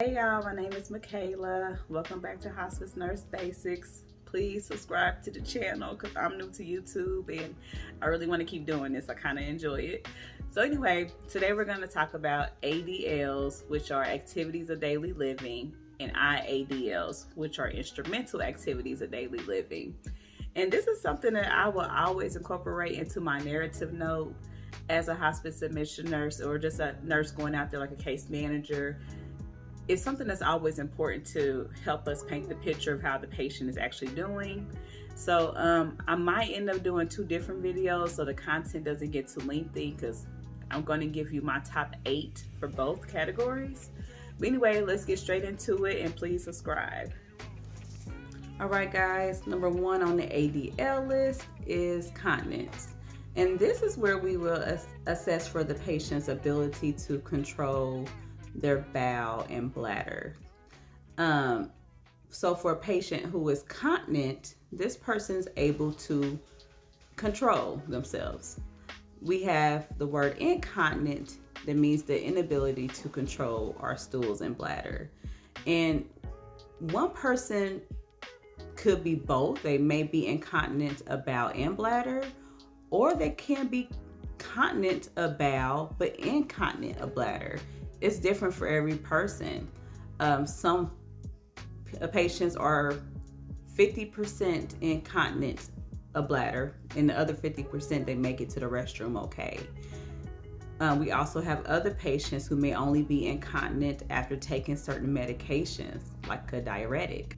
Hey y'all, my name is Michaela. Welcome back to Hospice Nurse Basics. Please subscribe to the channel because I'm new to YouTube and I really want to keep doing this. I kind of enjoy it. So anyway, today we're going to talk about ADLs, which are activities of daily living, and IADLs, which are instrumental activities of daily living. And this is something that I will always incorporate into my narrative note as a hospice admission nurse or just a nurse going out there like a case manager. It's something that's always important to help us paint the picture of how the patient is actually doing. So I might end up doing two different videos so the content doesn't get too lengthy because I'm going to give you my top 8 for both categories. But anyway, let's get straight into it and please subscribe. All right, guys, number 1 on the ADL list is continence. And this is where we will assess for the patient's ability to control their bowel and bladder. So for a patient who is continent, this person's able to control themselves. We have the word incontinent that means the inability to control our stools and bladder. And one person could be both. They may be incontinent of bowel and bladder, or they can be continent of bowel but incontinent of bladder. It's different for every person. Some patients are 50% incontinent of bladder, and the other 50% they make it to the restroom okay. We also have other patients who may only be incontinent after taking certain medications, like a diuretic.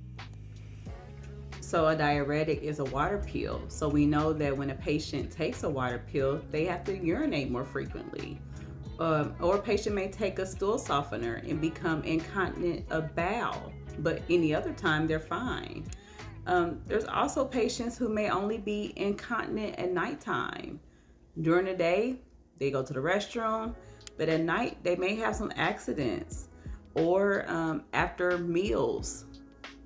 So a diuretic is a water pill. So we know that when a patient takes a water pill, they have to urinate more frequently. Or a patient may take a stool softener and become incontinent of bowel, but any other time they're fine. There's also patients who may only be incontinent at nighttime. During the day, they go to the restroom, but at night they may have some accidents or after meals,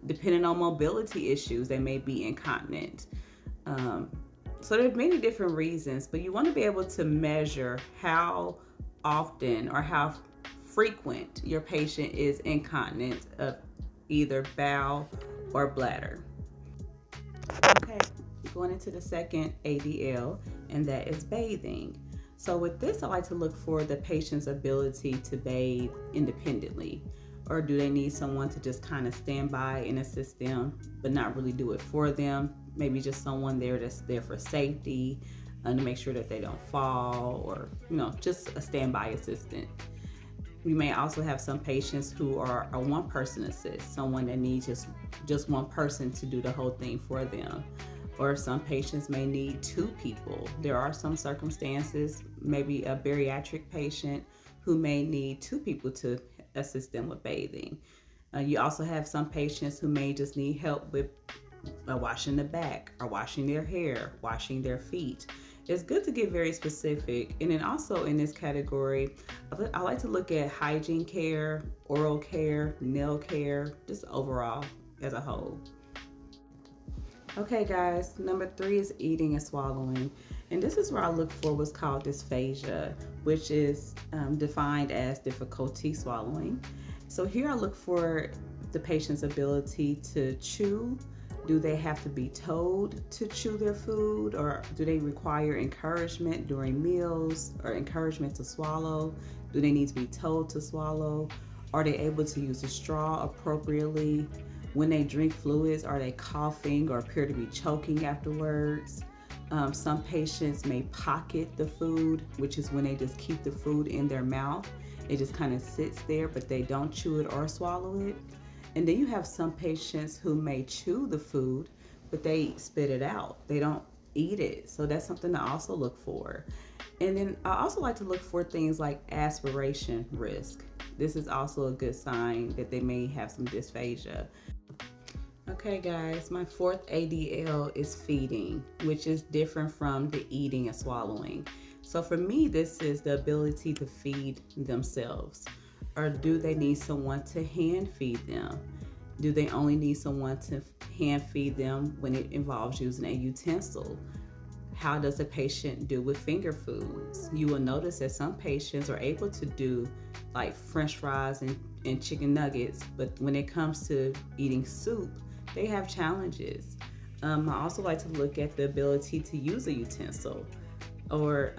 depending on mobility issues, they may be incontinent. So there's many different reasons, but you want to be able to measure how often or how frequent your patient is incontinent of either bowel or bladder. Okay, going into the second ADL, and that is bathing. So with this, I like to look for the patient's ability to bathe independently, or do they need someone to just kind of stand by and assist them but not really do it for them? Maybe just someone there that's there for safety, to make sure that they don't fall, or just a standby assistant. We may also have some patients who are a one-person assist, someone that needs just one person to do the whole thing for them. Or some patients may need 2 people. There are some circumstances, maybe a bariatric patient who may need 2 people to assist them with bathing. You also have some patients who may just need help with washing the back, or washing their hair, washing their feet. It's good to get very specific. And then also in this category, I like to look at hygiene care, oral care, nail care, just overall as a whole. Okay guys, number 3 is eating and swallowing. And this is where I look for what's called dysphagia, which is defined as difficulty swallowing. So here I look for the patient's ability to chew. Do they have to be told to chew their food, or do they require encouragement during meals or encouragement to swallow? Do they need to be told to swallow? Are they able to use a straw appropriately? When they drink fluids, are they coughing or appear to be choking afterwards? Some patients may pocket the food, which is when they just keep the food in their mouth. It just kind of sits there, but they don't chew it or swallow it. And then you have some patients who may chew the food, but they spit it out. They don't eat it. So that's something to also look for. And then I also like to look for things like aspiration risk. This is also a good sign that they may have some dysphagia. Okay guys, my 4th ADL is feeding, which is different from the eating and swallowing. So for me, this is the ability to feed themselves. Or do they need someone to hand feed them? Do they only need someone to hand feed them when it involves using a utensil? How does a patient do with finger foods? You will notice that some patients are able to do like French fries and chicken nuggets, but when it comes to eating soup, they have challenges. I also like to look at the ability to use a utensil, or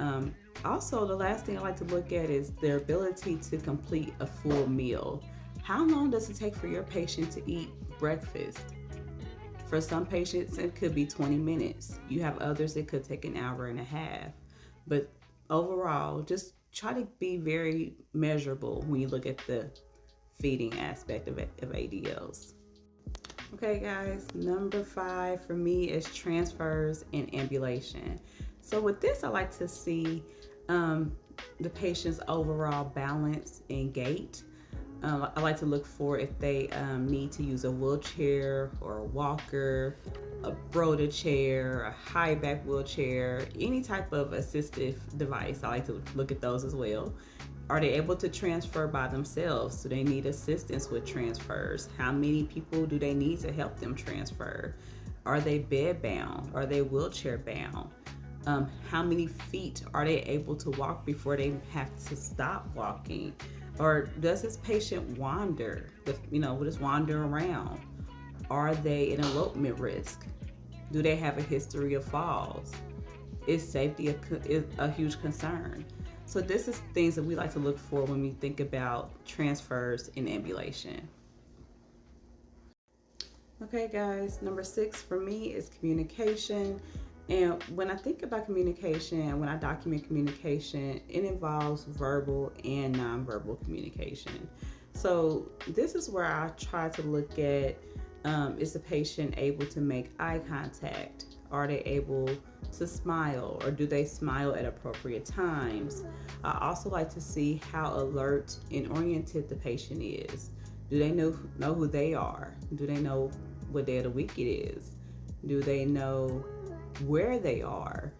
also the last thing I like to look at is their ability to complete a full meal. How long does it take for your patient to eat breakfast? For some patients, it could be 20 minutes. You have others, it could take an hour and a half. But overall, just try to be very measurable when you look at the feeding aspect of ADLs. Okay, guys, number 5 for me is transfers and ambulation. So with this, I like to see the patient's overall balance and gait. I like to look for if they need to use a wheelchair or a walker, a Broda chair, a high back wheelchair, any type of assistive device. I like to look at those as well. Are they able to transfer by themselves? Do they need assistance with transfers? How many people do they need to help them transfer? Are they bed bound? Are they wheelchair bound? How many feet are they able to walk before they have to stop walking? Or does this patient wander, just wander around? Are they an elopement risk? Do they have a history of falls? Is safety a huge concern? So this is things that we like to look for when we think about transfers in ambulation. Okay, guys, number 6 for me is communication. And when I think about communication, when I document communication, it involves verbal and nonverbal communication. So this is where I try to look at, is the patient able to make eye contact? Are they able to smile, or do they smile at appropriate times? I also like to see how alert and oriented the patient is. Do they know who they are? Do they know what day of the week it is? Do they know where they are?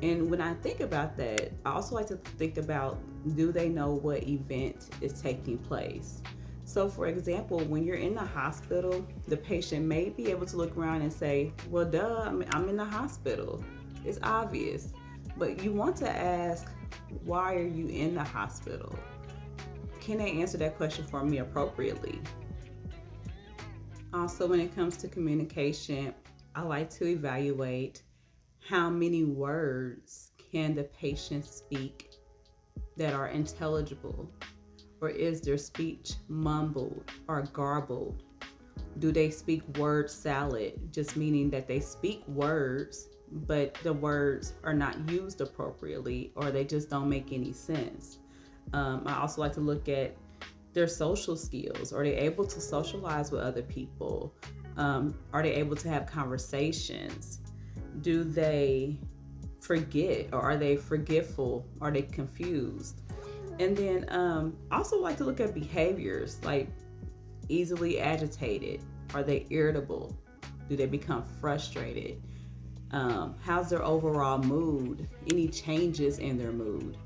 And when I think about that, I also like to think about, do they know what event is taking place? So for example, when you're in the hospital, the patient may be able to look around and say, well, duh, I'm in the hospital. It's obvious. But you want to ask, why are you in the hospital? Can they answer that question for me appropriately? Also, when it comes to communication, I like to evaluate how many words can the patient speak that are intelligible, or is their speech mumbled or garbled? Do they speak word salad, just meaning that they speak words, but the words are not used appropriately, or they just don't make any sense? I also like to look at their social skills. Are they able to socialize with other people? Are they able to have conversations? Do they forget, or are they forgetful? Are they confused? And then also like to look at behaviors, like easily agitated. Are they irritable? Do they become frustrated? How's their overall mood? Any changes in their mood?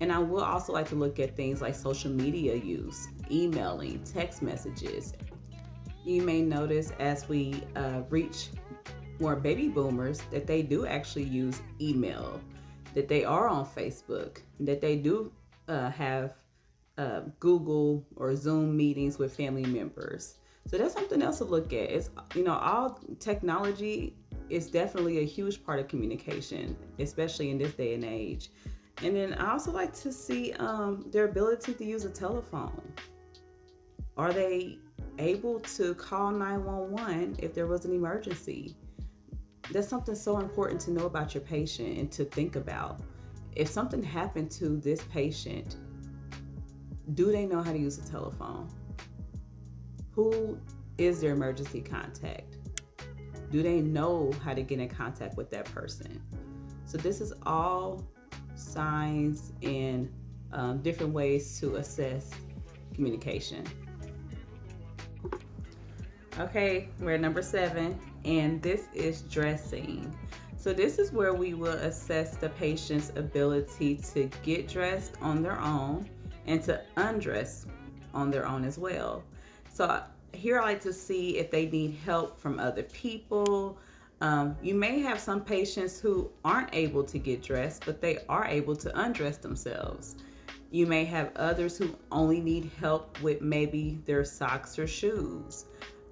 And I will also like to look at things like social media use, emailing, text messages. You may notice as we reach more baby boomers that they do actually use email, that they are on Facebook, that they do have Google or Zoom meetings with family members. So that's something else to look at. It's, all technology is definitely a huge part of communication, especially in this day and age. And then I also like to see their ability to use a telephone. Are they able to call 911 if there was an emergency? That's something so important to know about your patient and to think about. If something happened to this patient, do they know how to use a telephone? Who is their emergency contact? Do they know how to get in contact with that person? So this is all signs and different ways to assess communication. Okay, we're at number 7, and this is dressing. So this is where we will assess the patient's ability to get dressed on their own and to undress on their own as well. So here I like to see if they need help from other people. You may have some patients who aren't able to get dressed, but they are able to undress themselves. You may have others who only need help with maybe their socks or shoes.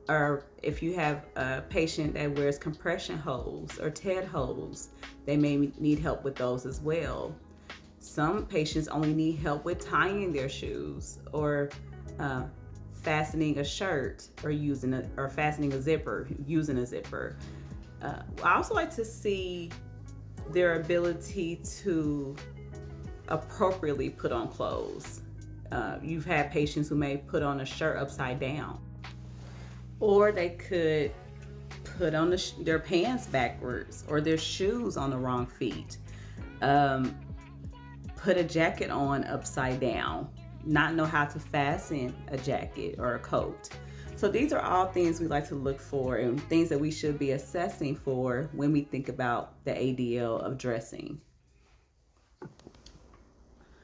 Or if you have a patient that wears compression hose or TED hose, they may need help with those as well. Some patients only need help with tying their shoes or fastening a shirt or fastening a zipper, using a zipper. I also like to see their ability to appropriately put on clothes. You've had patients who may put on a shirt upside down, or they could put on their pants backwards or their shoes on the wrong feet. Put a jacket on upside down, not know how to fasten a jacket or a coat. So these are all things we like to look for and things that we should be assessing for when we think about the ADL of dressing.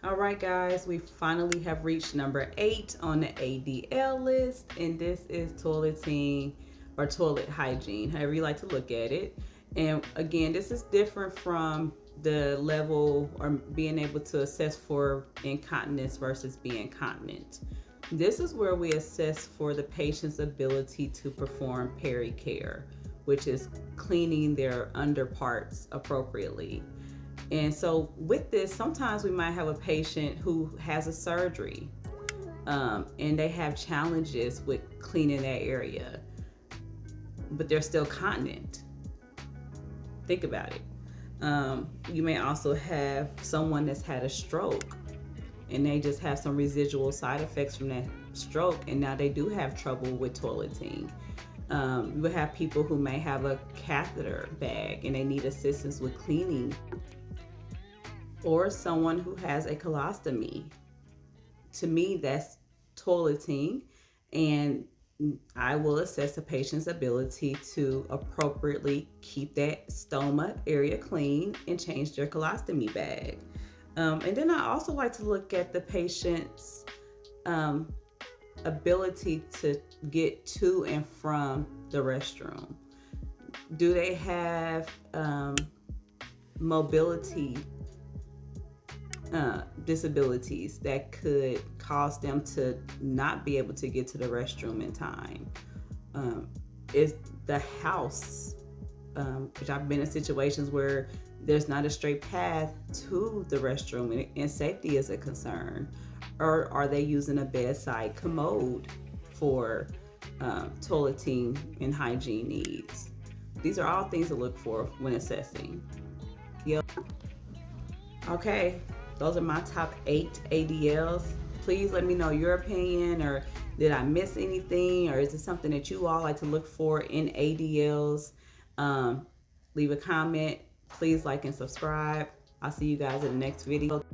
All right, guys, we finally have reached number 8 on the ADL list, and this is toileting or toilet hygiene, however you like to look at it. And again, this is different from the level or being able to assess for incontinence versus being continent. This is where we assess for the patient's ability to perform pericare, which is cleaning their underparts appropriately. And so with this, sometimes we might have a patient who has a surgery and they have challenges with cleaning that area, but they're still continent. Think about it. You may also have someone that's had a stroke and they just have some residual side effects from that stroke, and now they do have trouble with toileting. You would have people who may have a catheter bag and they need assistance with cleaning, or someone who has a colostomy. To me, that's toileting, and I will assess the patient's ability to appropriately keep that stoma area clean and change their colostomy bag. And then I also like to look at the patient's ability to get to and from the restroom. Do they have mobility disabilities that could cause them to not be able to get to the restroom in time? Is the house, which I've been in situations where there's not a straight path to the restroom and safety is a concern, or are they using a bedside commode for toileting and hygiene needs? These are all things to look for when assessing. Yep. Okay, those are my top 8 ADLs. Please let me know your opinion, or did I miss anything, or is it something that you all like to look for in ADLs? Leave a comment. Please like and subscribe. I'll see you guys in the next video.